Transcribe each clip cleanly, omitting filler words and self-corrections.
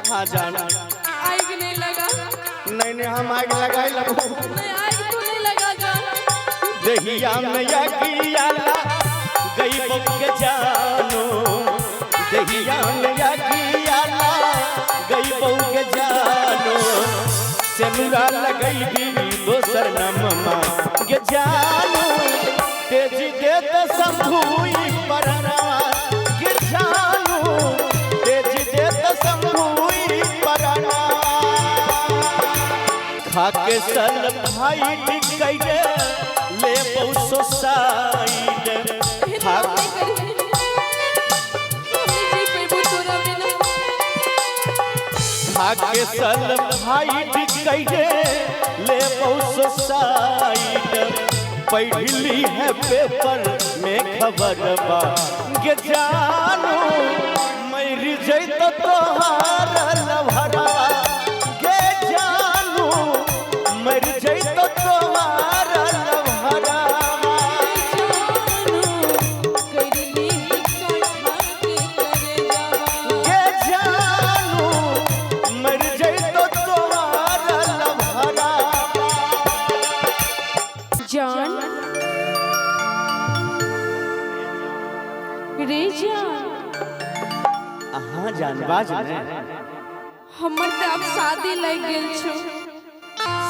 हाँ जाना आग नहीं लगा। नहीं नहीं हम आग लगाए लगो नहीं आग तो नहीं लगा। दहिया में आगियाला गई बके जानो दहिया में आगियाला गई बके जानो सेनुरा लगई भी दोसर नममा के जानो तेजी देत शंभुई परना के जानो तेजी देत शंभुई परना खाके सल भाई टिकैले ले बहुसो साइड खाके सल भाई टिकैले ले बहुसो साइड पढ़ली है पेपर में खबर बा के जानो मर जैत तोहार लभरा के जानो मर जैत तोहार लभरा के जानो मर जैत तोहार लभरा जान रे जान हाँ जानबाज ने हमर त अब शादी लग गेल छो।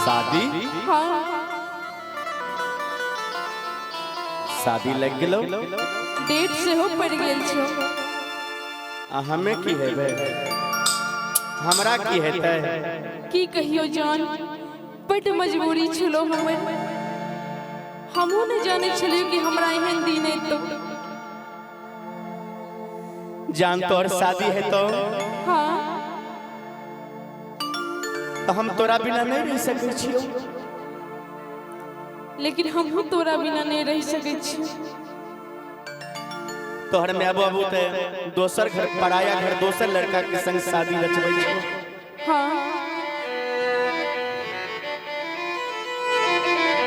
शादी हाँ शादी लग गेलो डेट से हो पड़ गेल छो। हमें की है बे हमरा की हेतै की कहियो जान बड़ मजबूरी छलो हमर। हमहू न जाने छलियो कि हमरा एहन दिन तो जान तोर शादी है तो हाँ हम तोरा बिना नहीं रह सकै छियो लेकिन हमहू तोरा बिना नहीं रह सकै छी। तोहर में बाबू ते दोसर घर पराया घर दोसर लड़का के संग शादी रचबै छो। हाँ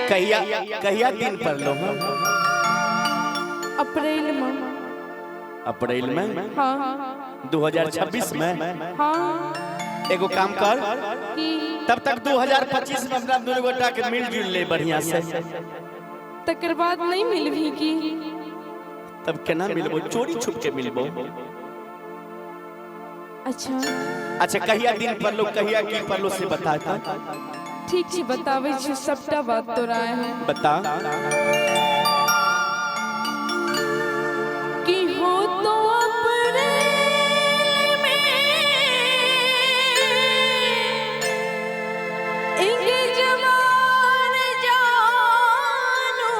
कहिया कहिया दिन पर लो हम अप्रैल में हाँ 2026 में हाँ एगो काम कर कि तब तक 2025 में अपना दोनों गोटा के मिलजुल ले बढ़िया से तकर बाद नहीं मिलभी की तब केना मिलबो चोरी छुप के मिलबो। अच्छा अच्छा कहिया दिन पर लो कहिया की पर लो से बता ठीक छी बतावे छी सबटा बात तोरा है बता कि हो तो अप्रैल में इंगे जवान जानो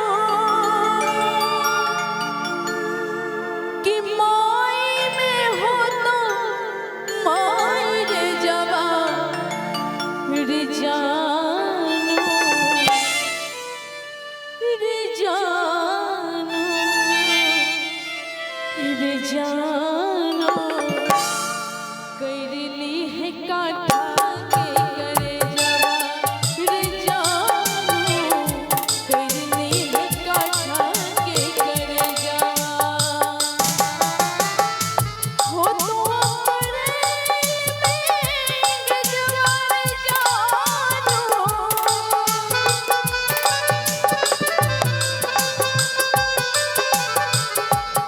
कि माई में हो तो माई रे जवान रे जानो रे जानो रे जानो करली है काटा के करे जवा रे जानो करली है काटा के करे जवा हो तो अप्रैल में गजवार जानो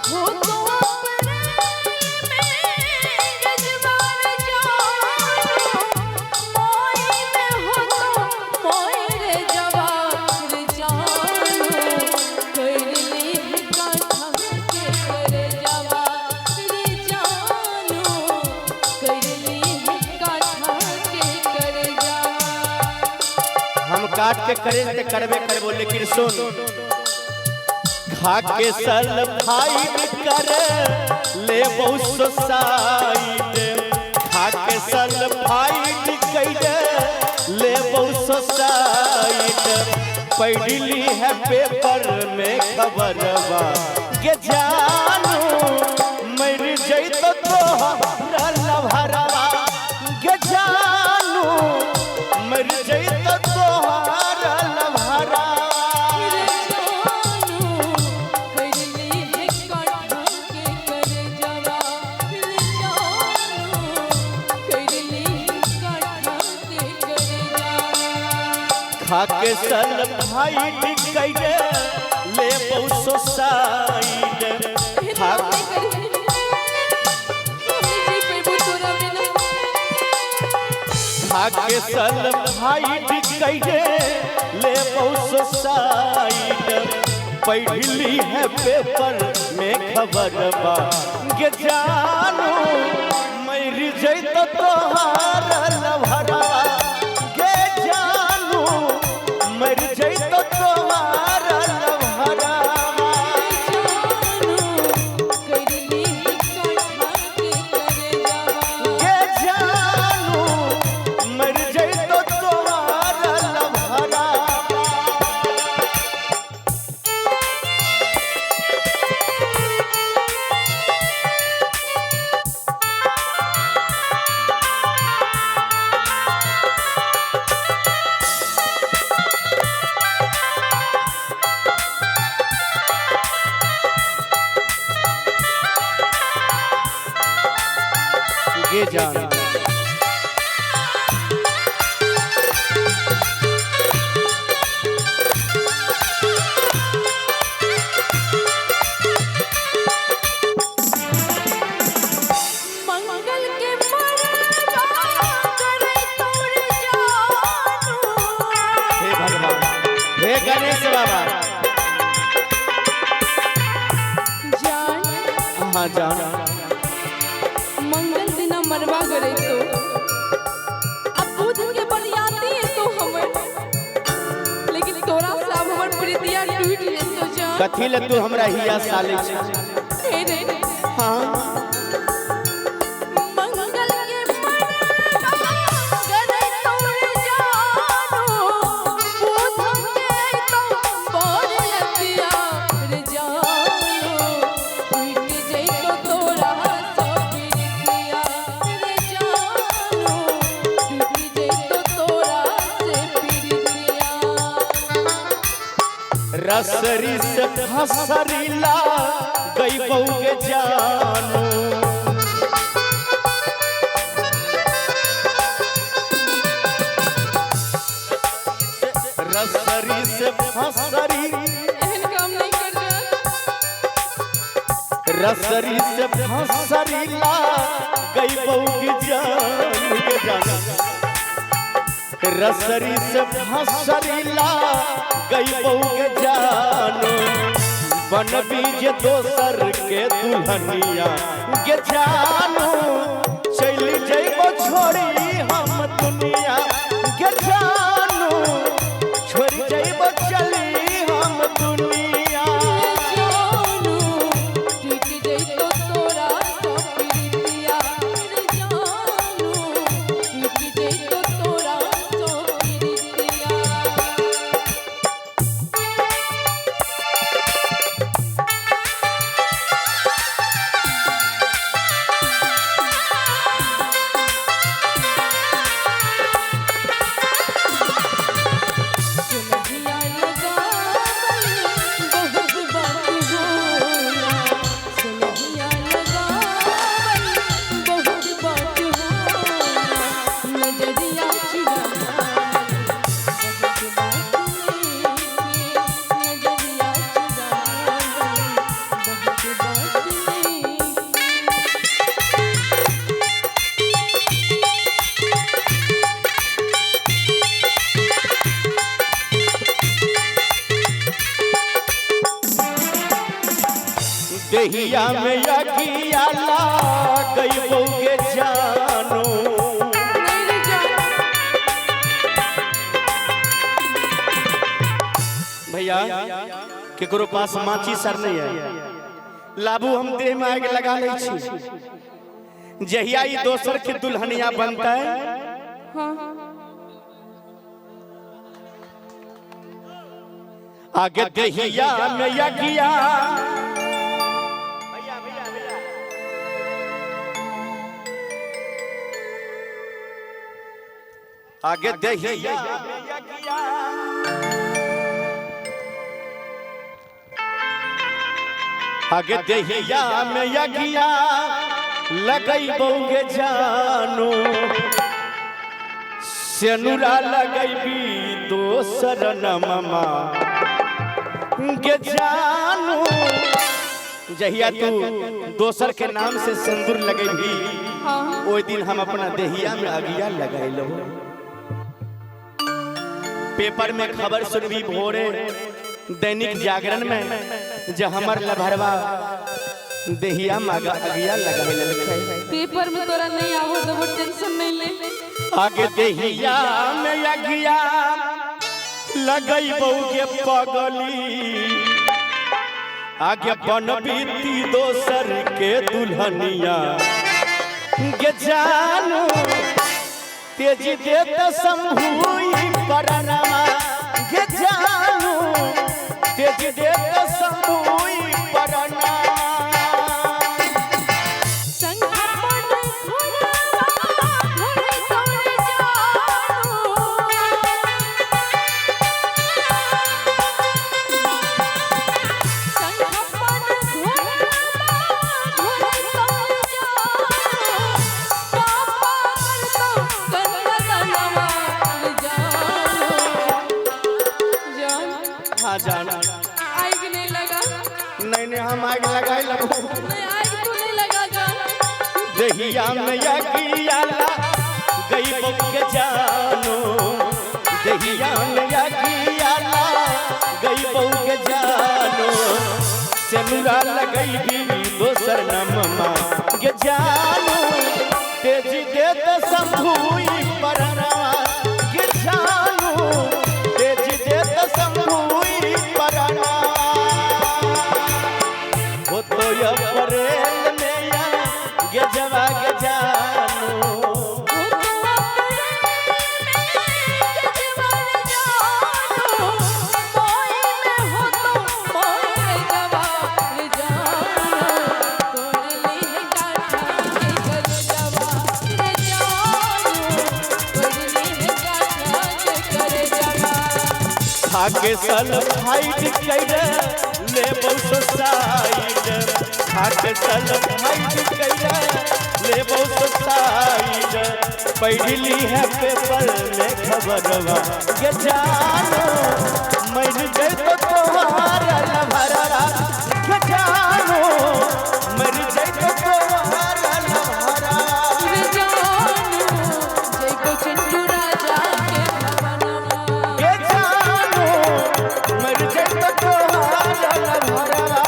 हो तो हम काट के करे ते करबे करबो लेकिन सुन खा के सल भाई कर ले बहुत साइड खा के सल भाई कैले ले बहुत साइड पढ़ली है पेपर में खबरवा के जानो मर जैत तोहरा लभरवा के जानो मर जैत तोहरा लभरवा करली खाके सल भाई टिकैले ले बहुसो साइड खाके सल भाई टिकैले ले बहुसो साइड पढ़ली है पेपर में खबर बा के जानू मर जैत तोहार लभरा के जानू मर जैत तोहार लभरा के जानू मर जैत तोहार लभरा गे जान मंगल के मरवा करे तोड़ जानू हे भगवान हे गणेश बाबा जान हाँ जान मंगल दिन मरवा करे तो अब बुध के बरियाती है तो हमर लेकिन तोरा से अब हमर प्रीतिया टूट ले तो जान कथी ले तू हमरा हिया साले छ हे रे हाँ मंगल के मरवा करे तोड़ जानू बुध के तो बरियातिया रे जानू टूट जइतो तोरा सो प्रीतिया रे जानू टूट जइतो तोरा से प्रीतिया रसरी से फसरीला गई बहू के जानू रसरी से फसरी एहन काम नहीं कर जा रसरी से फसरीला गई बहू की जान के जानू रसरी से फसरीला गई बहू के जानू बन बीज दोसर के दुल्हनिया के जानू चल जइबो छोड़ी हम दुनिया के जानू छोड़ जइबो चली हम दुनिया जानू टूट जइतो तोरा सो प्रीतिया रे जानू टूट जइतो तोरा सो प्रीतिया सुनहिया लगावल बहुत बात होला सुनहिया लगावल बहुत बात होला नजरिया चुरावल बहुत बात लेके नजरिया चुरावल बहुत बात लेके देहिया में यगिया गई बहू के जानू नहीं रे जान भैया केकरो पास माची सर नहीं है लाबू हम देह में आग लगा ले छी जहिया ई दोसर के दुल्हनिया बनता है हाँ आगे देहिया में यगिया आगे देहिया में यगिया आगे देहिया में यगिया लगई बौगे जानू सेनुरा लगैबी दोसर नममा के जानू। जहिया तू दोसर के नाम से सिंदूर लगैबी हाँ ओई दिन हम अपना देहिया में अगिया लगाइलो। पेपर में खबर सुनबी भोरे दैनिक जागरण में जे हमर लभरवा देहिया में अगिया लगाइले लिखे। पेपर में तोरा नहीं आवो तो वो टेंशन नहीं ले। आगे देहिया में अगिया लगैबौ के पगली आगे बनबीती दोसर के दुल्हनिया के जानू। तेजी देत शंभुई परनमा के जानू। तेजी देत शंभुई परनमा जाना आग नहीं लगा। नहीं हम आग लगाई लगो। नहीं आग तो नहीं लगा जान। दहिया में अगिया गई के जानो। दहिया में अगिया गई के जानो। सेनुरा लगई भी दोसर नममा के जानो। तेजी देत शंभुई परनमा के जानो। तेजी देत शंभुई परनमा वो तो अप्रैल में या गजवा के जानू। खाके सल फाइट कैले ले बहुत साइड। खाके सल फाइट कैले ले बहुत साइड। पढ़ली है पेपर में खबरवा के जानो। मर गई तो तोहार लभरवा के जानो। मर गई तो तोहार लभरवा के जानो। मर गई तो तोहार लभरवा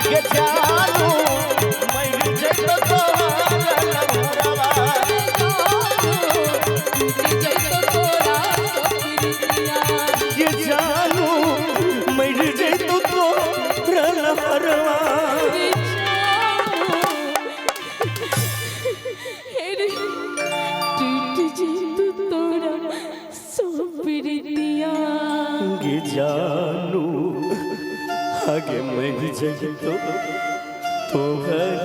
के जानो। मर गई तो तोहार लभरवा के जानो। मर गई तो तोहार लभरवा। गे जानू आगे मर जाए तो घर